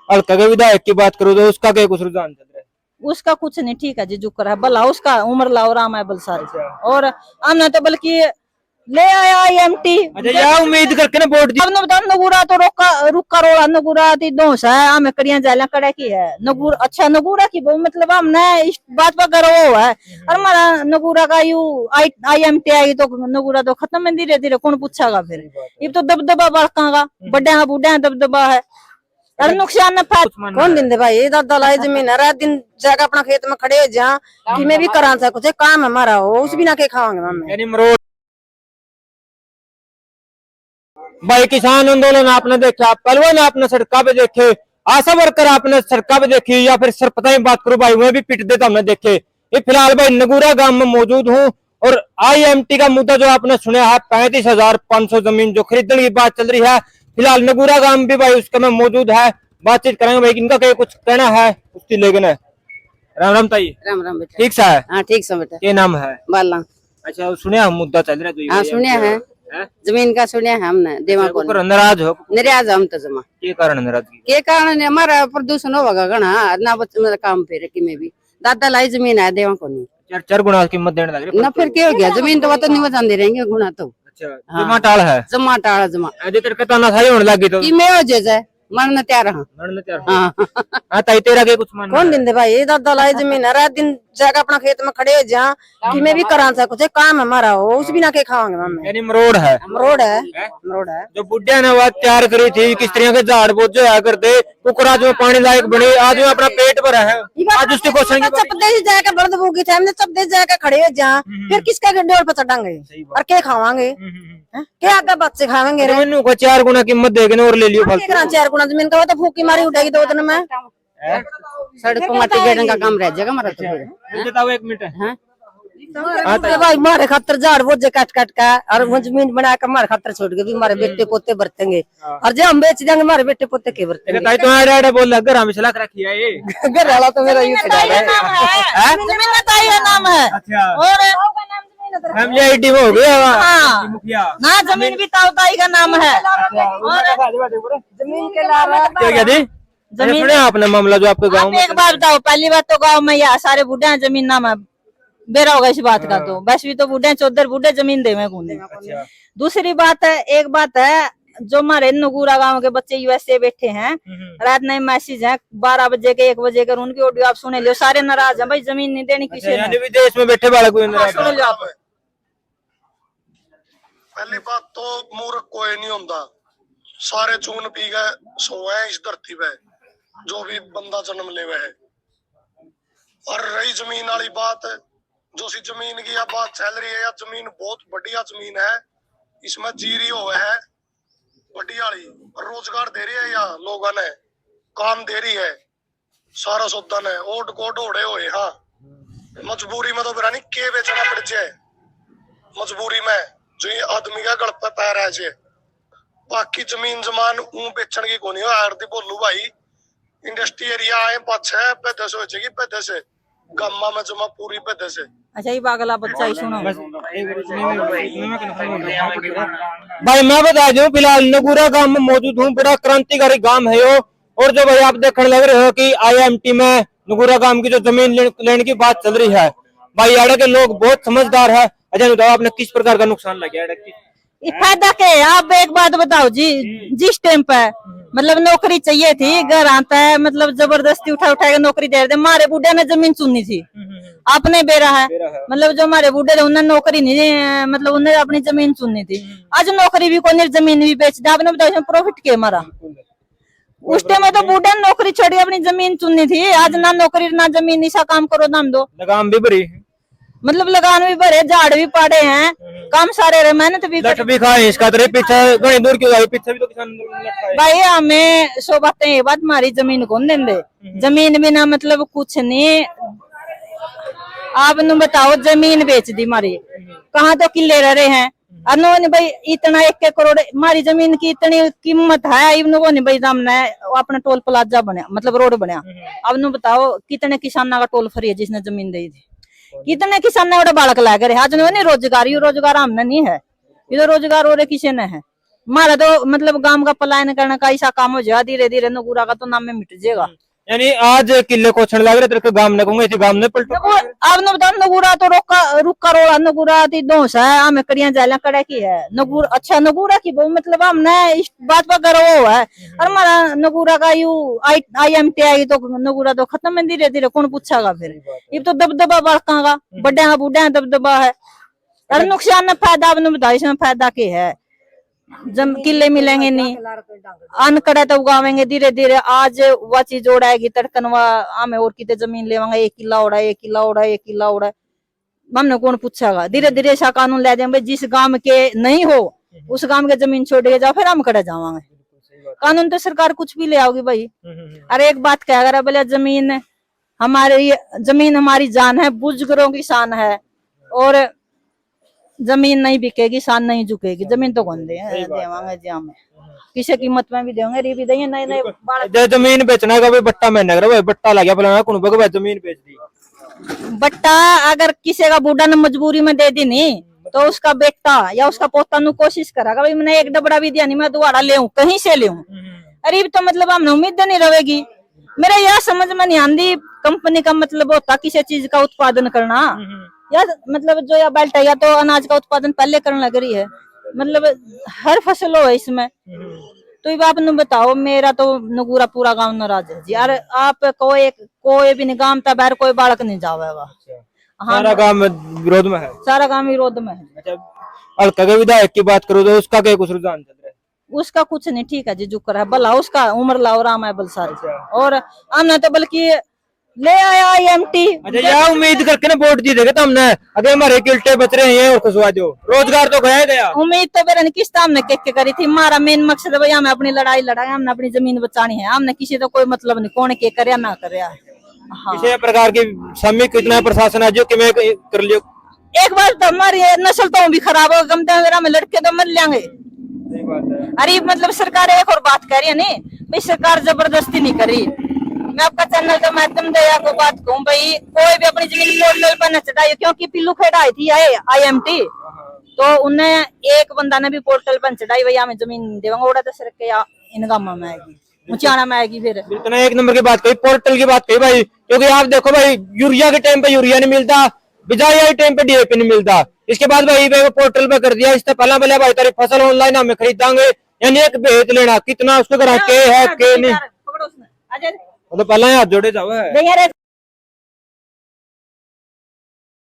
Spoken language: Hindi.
हल्का के विधायक की बात करूँ तो उसका क्या कुछ रुझान चल रहा है? उसका कुछ नहीं, ठीक है जी, जुकर है भला, उसका उम्र लाओ राम है बलसारी। और हमने तो बल्कि ले आया IMT। अच्छा, यह उम्मीद करके ना वोट दी। अब न बता, नगुरा तो रुका रोड़ा नगुरा ती दोष है, हमें कड़ियां जाला कड़े की है नगुर, अच्छा नगुरा की वो मतलब हमने इस बात पर गर्व है। और हमारा नगुरा का यू IMT आई तो नगुरा तो खत्म है धीरे धीरे, कौन पूछेगा फिर। ये तो दबदबा बड़का का बड्डे बूढ़े दबदबा है, और नुकसान न कौन दिन भाई दादा लाई जमीन है, रात दिन जाकर अपना खेत में खड़े हो जा कि मैं भी करा था कुछ काम हमारा हो, उस बिना के खाओगे मम्मी। यानी मरोड़ भाई, किसान आंदोलन आपने देखा, पहलवान आपने सड़का पे देखे, आशा वर्कर आपने सड़का पे देखी, या फिर सरपंच बात करूं भाई वह भी पिट देता हमने देखे। ये फिलहाल भाई नगुरा गांव में मौजूद हूं और IMT का मुद्दा जो आपने सुना है 35,500 जमीन जो खरीदने की बात चल रही है, फिलहाल नगुरा गांव भी भाई उसके में मौजूद है। बातचीत करेंगे भाई, इनका क्या कुछ कहना है उसकी लेकिन है। राम राम ताई। राम राम बेटा। ठीक सा है? हाँ ठीक सा बेटा। क्या नाम है? बाला। अच्छा, सुनिया मुद्दा चल रहा है? हाँ सुनिया है, जमीन का सुनिया है हमने। देवा को नाराज हो? नाराज हम तो जमा के कारण नाराजगी? के कारण हमारा प्रदूषण होगा घना ना मेरा काम फिर कि मैं भी दादा लाई जमीन है देवा को नहीं 4 गुना कीमत देने लग रही ना, फिर क्या हो गया, जमीन तो वो तो नहीं बचाते रहेंगे गुना तो। अच्छा, जमा टाल है, जमा टाला जमा तेरे कताना सारी होने लगी तो कि मैं हो जाए मरना तैयार हाँ। मरने तैयार। हाँ हाँ ताई, तेरा के कुछ मानना कौन दिन भाई दादा लाई जमीन है, रात दिन जाकर अपना खेत में खड़े हो जा कि मैं भी करा था कुछ काम हमारा हो, उस बिना के खाओगे मम्मी। यानी मरोड़ है? मरोड़ है, मरोड़ है। जो बुढ़िया ने बात तैयार करी थी किस तरह के झाड़ बोझे आया करते, कुकराज में पानी लायक बने, आज में अपना पेट भरा है, आज उसके क्वेश्चन की चपदे से जाकर बर्द भूखी थे हमने, चपदे से जाकर खड़े हो जा फिर किसका डोर पर चढ़ाएंगे और क्या खावांगे, क्या आगे बच्चे खावेंगे। जमीन को 4 गुना कीमत देगी और ले लियो फालतू। 4 गुना जमीन का वो तो फूकी मारी उठेगी 2 दिन में, सड़क पर माटी गेड़ने का काम रह जाएगा हमारा। तो बताओ 1 मिनट। भाई मारे खातर झाड़ बोझे काट काट का और वो जमीन बना कर हमारे खातर छोड़ के भी हमारे बेटे पोते बरतेंगे, और जो हम बेच देंगे हमारे बेटे पोते के बरतेंगे। ताई तुम्हारे डैड बोल लग रहा हमें सलाह रखी है ये घर वाला तो मेरा यूं खड़ा है। जमीन का ताई का नाम है। अच्छा, और फैमिली आईडी में हो गया हाँ मुखिया ना, जमीन भी ताई का नाम है। जमीन के अलावा क्या क्या थी जमीन? सुने आपने मामला जो आपके गाँव आप में? एक बात बताओ, पहली बात तो गांव में यहाँ सारे बूढ़े हैं, जमीन नाम है, बेरा होगा इस बात का। तो बस भी तो बूढ़े 14 बूढ़े जमीन दे में कूदे। दूसरी बात है, एक बात है जो हमारे नगुरा गांव के बच्चे USA बैठे हैं, रात में मैसेज है 12 बजे के 1 बजे कर, उनकी ऑडियो आप सुने लियो, सारे नाराज हैं भाई, जमीन नहीं देनी किसी ने। विदेश में बैठे बालक सुन लियो आप। पहली बात तो मूर्ख कोई नहीं होता, सारे चून पी गए सोए इस धरती पे जो भी बंदा जन्म ले है। और रही जमीन वाली बात, जो सी जमीन की बात चल रही है, या जमीन बहुत बढ़िया जमीन है, इसमें जीरी हो है बढ़िया वाली, रोजगार दे रही है, या लोगों ने काम दे रही है, सारा सौदा है ओट कोट ओढ़े हुए। हाँ मजबूरी में तो बुरा नहीं के बेचना पड़ जाए, मजबूरी में जो ये आदमी का गल पे पैर है जे, बाकी जमीन जमान ऊं बेचन की कोनी हो। आरती बोलू भाई, इंडस्ट्री एरिया आए पाछ है पैदे से हो जाएगी, पैदे से गम्मा में जमा पूरी पैदे से। अच्छा ये पागला बच्चा ही सुनो भाई, मैं बता दूं फिलहाल नगुरा गांव में मौजूद हूँ, बड़ा क्रांतिकारी गांव है यो। और जो भाई आप देखने लग रहे हो कि IMT में नगुरा गांव की जो जमीन लेने की बात चल रही है, भाई आड़े के लोग बहुत समझदार है। अच्छा बताओ आपने किस प्रकार का नुकसान लगा है? फायदा क्या है? आप एक बात बताओ जी, जिस टाइम पे मतलब नौकरी चाहिए थी, घर आता है मतलब जबरदस्ती उठा के नौकरी दे रहे, हमारे बूढ़े ने जमीन चुननी थी, आपने बेरा है मतलब जो हमारे बूढ़े थे उन्हें नौकरी नहीं, मतलब उन्हें अपनी जमीन चुननी थी। आज नौकरी भी कोई जमीन भी बेच दे, आपने बताओ प्रॉफिट क्या हमारा? उस टाइम में तो बूढ़े ने नौकरी छोड़ी अपनी जमीन चुननी थी, आज ना नौकरी ना जमीन, ऐसा काम करो नाम दो, लगाम भी भरी मतलब लगान भी भरे, झाड़ भी पाड़े हैं, काम सारे रहे, मेहनत भी लट भी खाए इसका तो पीछे घनी दूर क्यों गई, पीछे भी तो किसान भाई। हमें सो बातें ये बात, हमारी जमीन कौन देंगे, जमीन बिना मतलब कुछ नहीं। आप नु बताओ जमीन बेच दी हमारी, कहाँ तो किले रह रहे हैं, अनोन भाई इतना 1 करोड़ हमारी जमीन की इतनी कीमत है, इनको नहीं भाई हमने अपना टोल प्लाजा बनया मतलब रोड बनया। अब नु बताओ कितने किसाना का टोल फ्री है जिसने जमीन दी थी, कितने किसान ने बालक ला कर, आज नहीं रोजगार, ये रोजगार हमने नहीं है, ये तो रोजगार और किसी ने है। हमारा तो मतलब गांव का पलायन करने का ऐसा काम हो जाएगा, धीरे धीरे नगूरा का तो नाम में मिट जाएगा। यानी आज किले को छण लग रहे तेरे को गांव ने कहूंगे इसी गांव ने पलटो अब न बता नगूरा तो रुका रोड़ा नगूरा ती दोष है, हमें कड़ियां जाला कड़े की है नगूर अच्छा नगूरा की वो मतलब हमने इस बात पर गर्व है। और हमारा नगूरा का यू IMT आई तो नगूरा तो खत्म है धीरे धीरे, कौन पूछेगा फिर। ये तो दबदबा बड़का का बड़े बूढ़े दबदबा है। और नुकसान फायदा आपने बताया, इसमें फायदा क्या है, जब किले मिलेंगे नहीं, अन्न कड़ा तो उगावेंगे धीरे धीरे। आज वह चीज ओढ़ाएगी तड़कन हमें और कितने जमीन लेवांगे, 1 किला ओढ़ा 1 किला ओढ़ा 1 किला ओढ़ा, हमने कौन पूछेगा। धीरे धीरे ऐसा कानून ले जाएंगे जिस गांव के नहीं हो उस गांव के जमीन छोड़ के जाओ, फिर हम कड़ा जावांगे। कानून तो सरकार कुछ भी ले आओगी भाई। अरे एक बात कह अगर बोले जमीन हमारी जान है, बुजुर्गों की शान है, और जमीन नहीं बिकेगी शान नहीं झुकेगी। जमीन तो कौन देवांगे जी, हमें किसी कीमत में भी देंगे, री भी देंगे नए नए। जमीन बेचना का बट्टा मैं नगर भाई बट्टा लग गया फलाना कौन भाई जमीन बेच दी। बट्टा अगर किसी का बूढ़ा ने मजबूरी में दे दी नहीं तो उसका बेटा या उसका पोता नु कोशिश करेगा भाई मैंने एक डबड़ा भी दिया नहीं मैं दोबारा ले कहीं से ले। अरे तो मतलब हमने उम्मीद नहीं रहेगी। मेरा यह समझ में नहीं आती कंपनी का मतलब होता किसी चीज का उत्पादन करना, या मतलब जो या बेल्ट है या तो अनाज का उत्पादन पहले करने लग रही है, मतलब हर फसल हो इसमें। तो ये आप बताओ, मेरा तो नगूरा पूरा गांव नाराज है जी। यार आप कोई भी नहीं गांव तक कोई बालक नहीं जावेगा। हाँ, सारा गांव विरोध में है, सारा गांव विरोध में है। अच्छा हल्का के विधायक की बात करो तो उसका क्या कुछ रुझान चल रहा है? उसका कुछ नहीं, ठीक है जी जुकर है भला, उसका उम्र लाओ राम है बलसारी। और हमने तो बल्कि ले आया IMT। अच्छा यह उम्मीद करके ना वोट दी देगा तो हमने अगर हमारे किल्टे बच रहे हैं और खुशवा दो, रोजगार तो गया गया। उम्मीद तो मेरे किस्त हमने के करी थी। हमारा मेन मकसद है भाई हमें अपनी लड़ाई लड़ाई, हमने अपनी जमीन बचानी है, हमने किसी तो कोई मतलब नहीं कौन के करे ना करे। हाँ। किसी प्रकार की श्रमिक इतना प्रशासन है जो कि मैं कर लियो। एक बार तो हमारी नस्ल तो भी खराब हो गम अगर हमें लड़के तो मर लेंगे। अरे मतलब सरकार एक और बात कह रही है नहीं भाई, सरकार जबरदस्ती नहीं करी। मैं आपका चैनल के माध्यम से आपको बात कहूँ भाई, कोई भी अपनी जमीन पोर्टल पर न चढ़ाई, क्योंकि पिल्लू खेड़ आई थी IMT तो उन्हें एक बंदा ने भी पोर्टल पर चढ़ाई भाई हमें जमीन देवांगा, ओड़ा तो सर के इन गांव में आएगी मुचाना में आएगी। फिर इतना एक नंबर की बात कही, पोर्टल की बात कही भाई, क्योंकि आप देखो भाई यूरिया के टाइम पे यूरिया नहीं मिलता, बिजाई के टाइम पे DAP नहीं मिलता। इसके बाद भाई पोर्टल पे कर दिया, इससे पहला बोले भाई तारी फसल ऑनलाइन हमें खरीदांगे, यानी एक भेज लेना कितना उसको करा के है के नहीं, तो पहला हाथ जोड़े जाओ है।